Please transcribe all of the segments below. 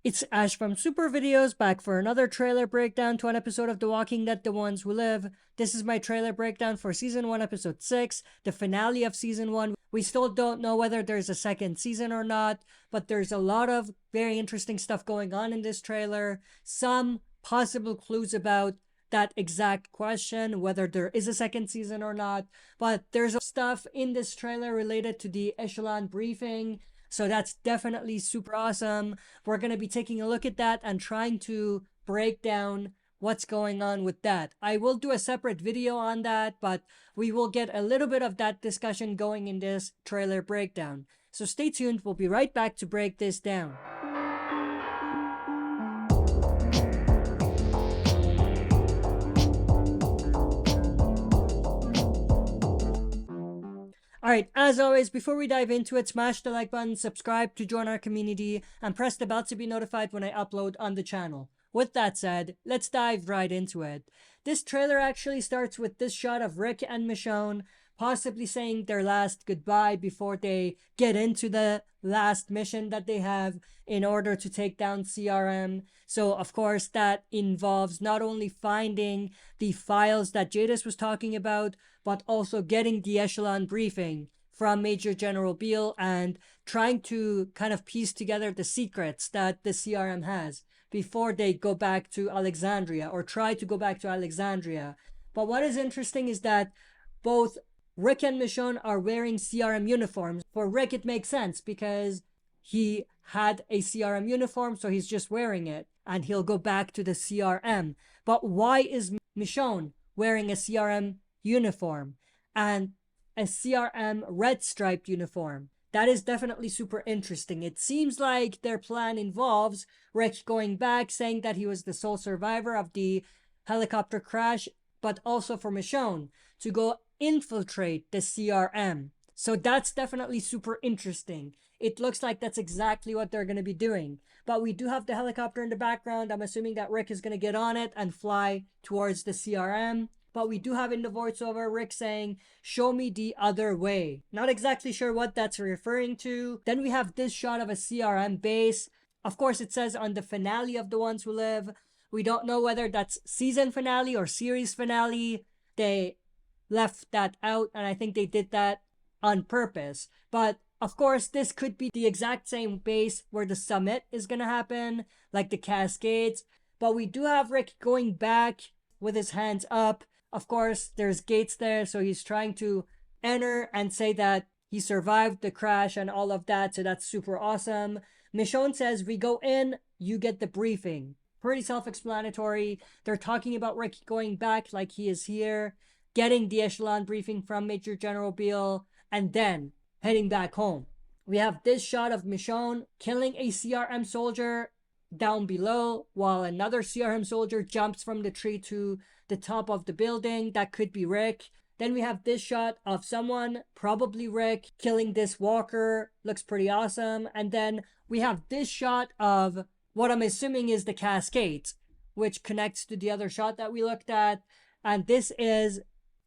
It's Ash from SuperVideos, back for another trailer breakdown to an episode of The Walking Dead: The Ones Who Live. This is my trailer breakdown for Season 1, Episode 6, the finale of Season 1. We still don't know whether there's a second season or not, but there's a lot of very interesting stuff going on in this trailer. Some possible clues about that exact question, whether there is a second season or not. But there's stuff in this trailer related to the Echelon briefing, so that's definitely super awesome. We're going to be taking a look at that and trying to break down what's going on with that. I will do a separate video on that, but we will get a little bit of that discussion going in this trailer breakdown. So stay tuned, we'll be right back to break this down. Alright, as always, before we dive into it, smash the like button, subscribe to join our community, and press the bell to be notified when I upload on the channel. With that said, let's dive right into it. This trailer actually starts with this shot of Rick and Michonne possibly saying their last goodbye before they get into the last mission that they have in order to take down CRM. So of course that involves not only finding the files that Jadis was talking about, but also getting the Echelon briefing from Major General Beale and trying to kind of piece together the secrets that the CRM has before they go back to Alexandria, or try to go back to Alexandria. But what is interesting is that both Rick and Michonne are wearing CRM uniforms. For Rick, it makes sense because he had a CRM uniform, so he's just wearing it, and he'll go back to the CRM. But why is Michonne wearing a CRM uniform and a CRM red striped uniform? That is definitely super interesting. It seems like their plan involves Rick going back, saying that he was the sole survivor of the helicopter crash, but also for Michonne to go infiltrate the CRM. So that's definitely super interesting. It looks like that's exactly what they're going to be doing. But we do have the helicopter in the background. I'm assuming that Rick is going to get on it and fly towards the CRM. But we do have in the voiceover Rick saying, "Show me the other way." Not exactly sure what that's referring to. Then we have this shot of a CRM base. Of course, it says on the finale of The Ones Who Live. We don't know whether that's season finale or series finale. They left that out, and I think they did that on purpose. But of course, this could be the exact same base where the summit is going to happen, like the Cascades. But we do have Rick going back with his hands up. Of course, there's gates there, so he's trying to enter and say that he survived the crash and all of that, so that's super awesome. Michonne says, "We go in, you get the briefing." Pretty self-explanatory. They're talking about Rick going back like he is here, getting the Echelon briefing from Major General Beale, and then heading back home. We have this shot of Michonne killing a CRM soldier down below, while another CRM soldier jumps from the tree to the top of the building. That could be Rick. Then we have this shot of someone, probably Rick, killing this walker. Looks pretty awesome. And then we have this shot of what I'm assuming is the Cascades, which connects to the other shot that we looked at. And this is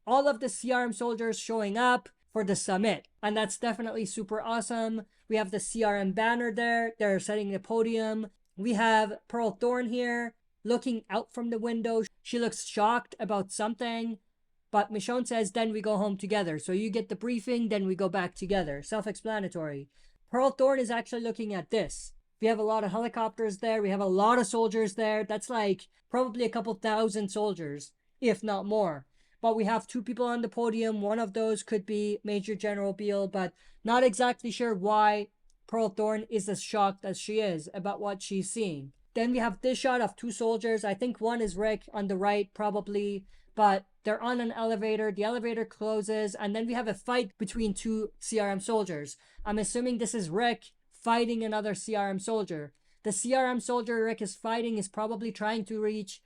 all of the CRM soldiers showing up for the summit. And that's definitely super awesome. We have the CRM banner there. They're setting the podium. We have Pearl Thorne here looking out from the window. She looks shocked about something. But Michonne says, "Then we go home together." So you get the briefing, then we go back together. Self-explanatory. Pearl Thorne is actually looking at this. We have a lot of helicopters there. We have a lot of soldiers there. That's like probably a couple thousand soldiers, if not more. But we have two people on the podium. One of those could be Major General Beale, but not exactly sure why Pearl Thorne is as shocked as she is about what she's seeing. Then we have this shot of two soldiers. I think one is Rick on the right, probably, but they're on an elevator. The elevator closes, and then we have a fight between two CRM soldiers. I'm assuming this is Rick fighting another CRM soldier. The CRM soldier Rick is fighting is probably trying to reach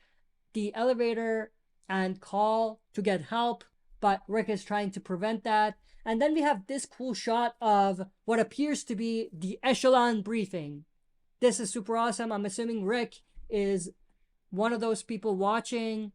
the elevator and call to get help, but Rick is trying to prevent that. And then we have this cool shot of what appears to be the Echelon briefing. This is super awesome. I'm assuming Rick is one of those people watching.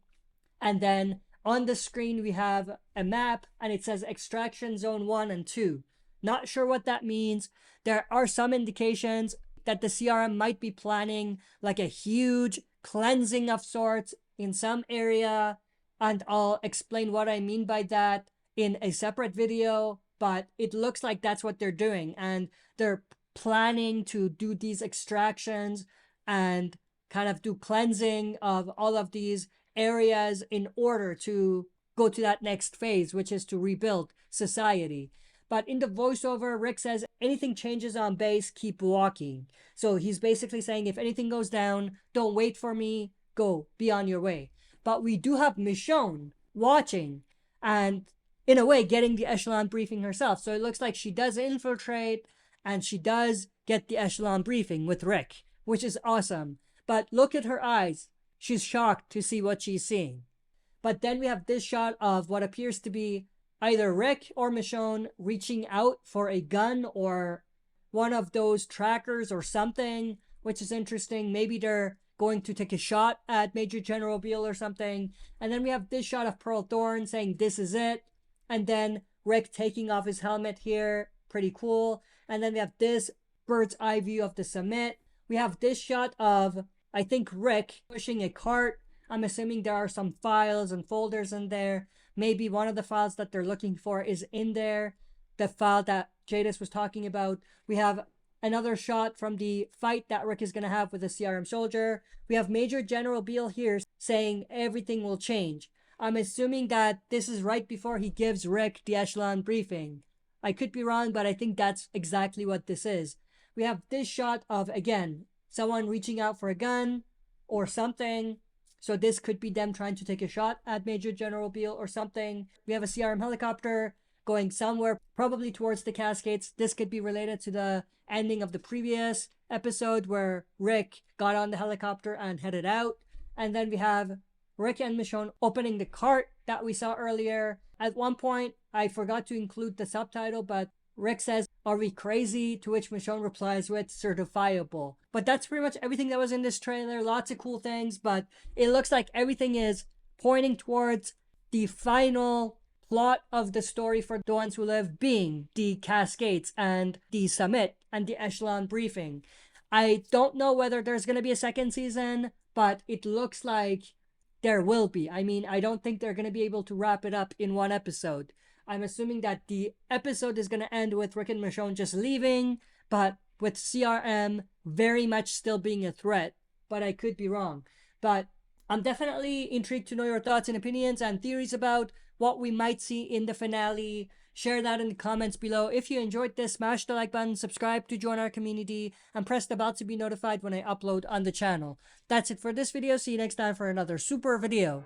And then on the screen, we have a map, and it says Extraction Zone 1 and 2. Not sure what that means. There are some indications that the CRM might be planning like a huge cleansing of sorts in some area, and I'll explain what I mean by that in a separate video, but it looks like that's what they're doing, and they're planning to do these extractions and kind of do cleansing of all of these areas in order to go to that next phase, which is to rebuild society. But in the voiceover, Rick says, anything changes on base, keep walking. So he's basically saying, if anything goes down, don't wait for me, go, be on your way. But we do have Michonne watching and, in a way, getting the echelon briefing herself. So it looks like she does infiltrate and she does get the echelon briefing with Rick, which is awesome. But look at her eyes. She's shocked to see what she's seeing. But then we have this shot of what appears to be either Rick or Michonne reaching out for a gun or one of those trackers or something, which is interesting. Maybe they're going to take a shot at Major General Beale or something. And then we have this shot of Pearl Thorne saying, this is it. And then Rick taking off his helmet here. Pretty cool. And then we have this bird's eye view of the summit. We have this shot of, I think, Rick pushing a cart. I'm assuming there are some files and folders in there. Maybe one of the files that they're looking for is in there. The file that Jadis was talking about. We have another shot from the fight that Rick is going to have with a CRM soldier. We have Major General Beale here saying everything will change. I'm assuming that this is right before he gives Rick the echelon briefing. I could be wrong, but I think that's exactly what this is. We have this shot of, again, someone reaching out for a gun or something. So this could be them trying to take a shot at Major General Beale or something. We have a CRM helicopter going somewhere, probably towards the Cascades. This could be related to the ending of the previous episode where Rick got on the helicopter and headed out. And then we have Rick and Michonne opening the cart that we saw earlier. At one point, I forgot to include the subtitle, but Rick says, "Are we crazy?" To which Michonne replies with, "Certifiable." But that's pretty much everything that was in this trailer. Lots of cool things, but it looks like everything is pointing towards the final plot of the story for The Ones Who Live being the Cascades and the summit and the echelon briefing. I don't know whether there's going to be a second season, but it looks like there will be. I mean, I don't think they're going to be able to wrap it up in one episode. I'm assuming that the episode is going to end with Rick and Michonne just leaving, but with CRM very much still being a threat. But I could be wrong. But I'm definitely intrigued to know your thoughts and opinions and theories about what we might see in the finale. Share that in the comments below. If you enjoyed this, smash the like button, subscribe to join our community, and press the bell to be notified when I upload on the channel. That's it for this video. See you next time for another super video.